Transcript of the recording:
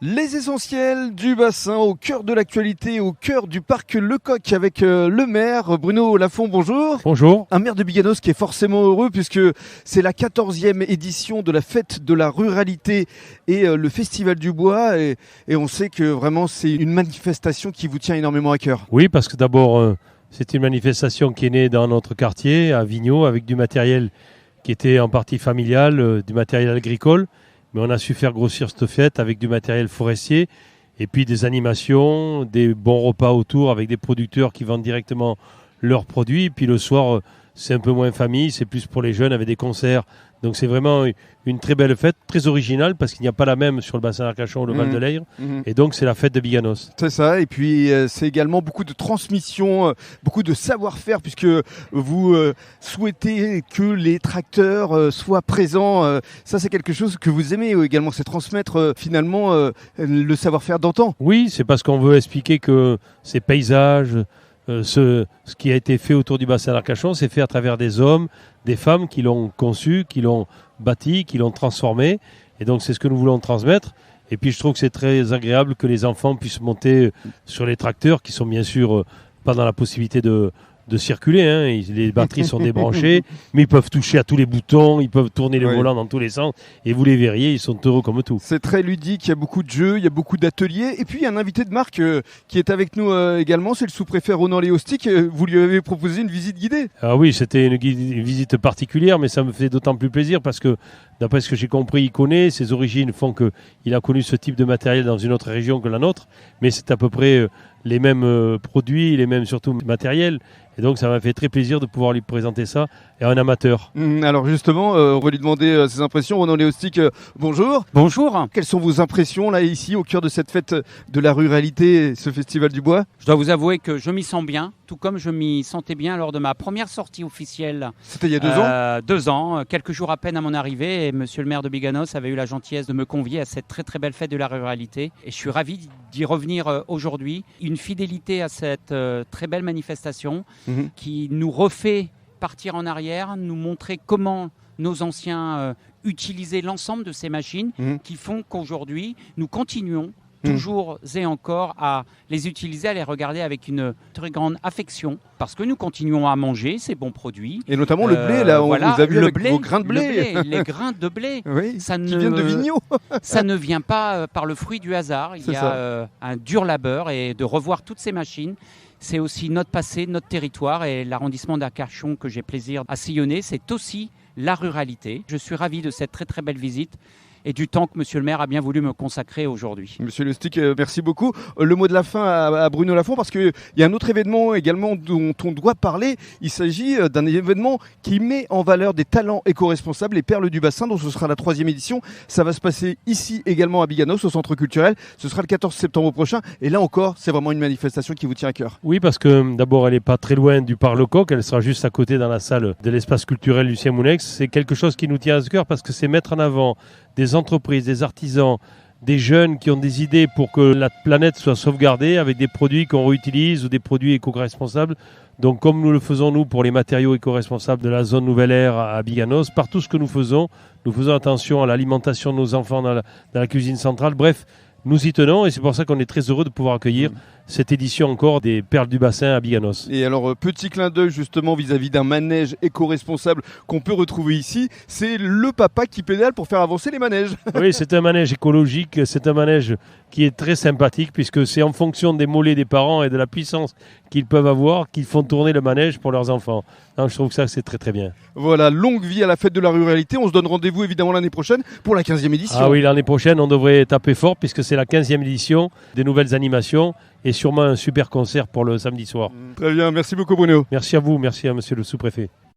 Les essentiels du bassin au cœur de l'actualité, au cœur du parc Lecoq avec le maire Bruno Lafont, bonjour. Bonjour. Un maire de Biganos qui est forcément heureux puisque c'est la 14e édition de la fête de la ruralité et le festival du bois et on sait que vraiment c'est une manifestation qui vous tient énormément à cœur. Oui, parce que d'abord c'est une manifestation qui est née dans notre quartier à Vigneault avec du matériel qui était en partie familial, du matériel agricole. Mais on a su faire grossir cette fête avec du matériel forestier et puis des animations, des bons repas autour avec des producteurs qui vendent directement leurs produits. Et puis le soir, c'est un peu moins famille, c'est plus pour les jeunes avec des concerts. Donc c'est vraiment une très belle fête, très originale parce qu'il n'y a pas la même sur le bassin d'Arcachon ou le Val de Leyre. Et donc c'est la fête de Biganos. C'est ça, et puis c'est également beaucoup de transmission, beaucoup de savoir-faire puisque vous souhaitez que les tracteurs soient présents. Ça c'est quelque chose que vous aimez également, c'est transmettre finalement le savoir-faire d'antan. Oui, c'est parce qu'on veut expliquer que ces paysages, ce qui a été fait autour du bassin d'Arcachon, c'est fait à travers des hommes, des femmes qui l'ont conçu, qui l'ont bâti, qui l'ont transformé. Et donc c'est ce que nous voulons transmettre. Et puis je trouve que c'est très agréable que les enfants puissent monter sur les tracteurs qui sont bien sûr pas dans la possibilité de circuler. Les batteries sont débranchées, mais ils peuvent toucher à tous les boutons, ils peuvent tourner les volants dans tous les sens. Et vous les verriez, ils sont heureux comme tout. C'est très ludique, il y a beaucoup de jeux, il y a beaucoup d'ateliers. Et puis il y a un invité de marque qui est avec nous également, c'est le sous-préfet Ronan Léostic. Vous lui avez proposé une visite guidée. Ah oui, c'était une visite particulière, mais ça me fait d'autant plus plaisir parce que d'après ce que j'ai compris, il connaît, ses origines font qu'il a connu ce type de matériel dans une autre région que la nôtre, mais c'est à peu près les mêmes produits, les mêmes surtout matériels. Et donc ça m'a fait très plaisir de pouvoir lui présenter ça et un amateur. Alors justement, on va lui demander ses impressions. Ronan Léostic, bonjour. Bonjour. Quelles sont vos impressions là ici au cœur de cette fête de la ruralité, ce festival du bois? Je dois vous avouer que je m'y sens bien, tout comme je m'y sentais bien lors de ma première sortie officielle. C'était il y a 2 ans 2 ans, quelques jours à peine à mon arrivée, et monsieur le maire de Biganos avait eu la gentillesse de me convier à cette très très belle fête de la ruralité. Et je suis ravi d'y revenir aujourd'hui. Une fidélité à cette très belle manifestation qui nous refait partir en arrière, nous montrer comment nos anciens utilisaient l'ensemble de ces machines qui font qu'aujourd'hui, nous continuons toujours et encore à les utiliser, à les regarder avec une très grande affection, parce que nous continuons à manger ces bons produits. Et notamment le blé, là, on vous a vu avec vos grains de blé. Les grains de blé, oui, qui viennent de Vigneault. Ça ne vient pas par le fruit du hasard. Il y a un dur labeur, et de revoir toutes ces machines, c'est aussi notre passé, notre territoire, et l'arrondissement d'Arcachon que j'ai plaisir à sillonner, c'est aussi la ruralité. Je suis ravi de cette très très belle visite et du temps que monsieur le maire a bien voulu me consacrer aujourd'hui. Monsieur Léostic, merci beaucoup. Le mot de la fin à Bruno Lafont, parce qu'il y a un autre événement également dont on doit parler. Il s'agit d'un événement qui met en valeur des talents éco-responsables, les Perles du Bassin, dont ce sera la 3e édition. Ça va se passer ici également à Biganos, au centre culturel. Ce sera le 14 septembre prochain. Et là encore, c'est vraiment une manifestation qui vous tient à cœur. Oui, parce que d'abord, elle n'est pas très loin du parc Lecoq. Elle sera juste à côté dans la salle de l'espace culturel Lucien Mounex. C'est quelque chose qui nous tient à cœur parce que c'est mettre en avant des entreprises, des artisans, des jeunes qui ont des idées pour que la planète soit sauvegardée avec des produits qu'on réutilise ou des produits éco-responsables. Donc comme nous le faisons nous pour les matériaux éco-responsables de la zone Nouvelle Ère à Biganos, par tout ce que nous faisons attention à l'alimentation de nos enfants dans la cuisine centrale. Bref, nous y tenons et c'est pour ça qu'on est très heureux de pouvoir accueillir cette édition encore des Perles du Bassin à Biganos. Et alors, petit clin d'œil justement vis-à-vis d'un manège éco-responsable qu'on peut retrouver ici, c'est le papa qui pédale pour faire avancer les manèges. Oui, c'est un manège écologique, c'est un manège qui est très sympathique puisque c'est en fonction des mollets des parents et de la puissance qu'ils peuvent avoir qu'ils font tourner le manège pour leurs enfants. Donc, je trouve que ça, c'est très très bien. Voilà, longue vie à la fête de la ruralité. On se donne rendez-vous évidemment l'année prochaine pour la 15e édition. Ah oui, l'année prochaine, on devrait taper fort puisque c'est la 15e édition, des nouvelles animations et sûrement un super concert pour le samedi soir. Très bien, merci beaucoup Bruno. Merci à vous, merci à monsieur le sous-préfet.